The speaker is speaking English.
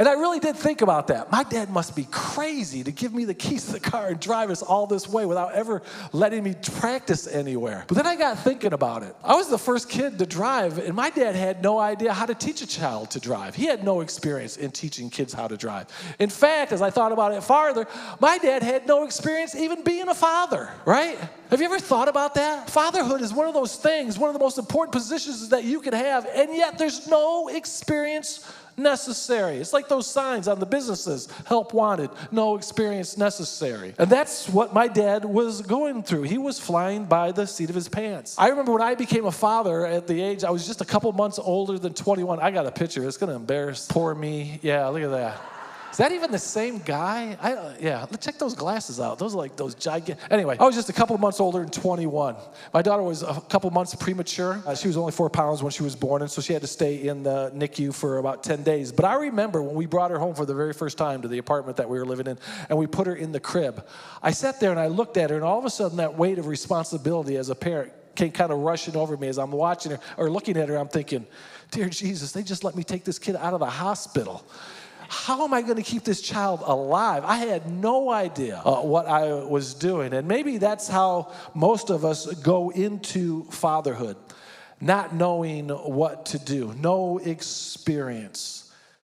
And I really did think about that. My dad must be crazy to give me the keys to the car and drive us all this way without ever letting me practice anywhere. But then I got thinking about it. I was the first kid to drive, and my dad had no idea how to teach a child to drive. He had no experience in teaching kids how to drive. In fact, as I thought about it farther, my dad had no experience even being a father, right? Have you ever thought about that? Fatherhood is one of those things, one of the most important positions that you can have, and yet there's no experience necessary. It's like those signs on the businesses, help wanted, no experience necessary. And that's what my dad was going through. He was flying by the seat of his pants. I remember when I became a father at the age, I was just a couple months older than 21. I got a picture. It's going to embarrass poor me. Yeah, look at that. Is that even the same guy? Yeah, let's check those glasses out. Those are like those gigantic. Anyway, I was just a couple months older than 21. My daughter was a couple months premature. She was only 4 pounds when she was born, and so she had to stay in the NICU for about 10 days. But I remember when we brought her home for the very first time to the apartment that we were living in, and we put her in the crib. I sat there and I looked at her, and all of a sudden that weight of responsibility as a parent came kind of rushing over me as I'm watching her, or looking at her. I'm thinking, dear Jesus, they just let me take this kid out of the hospital. How am I going to keep this child alive? I had no idea what I was doing. And maybe that's how most of us go into fatherhood, not knowing what to do, no experience.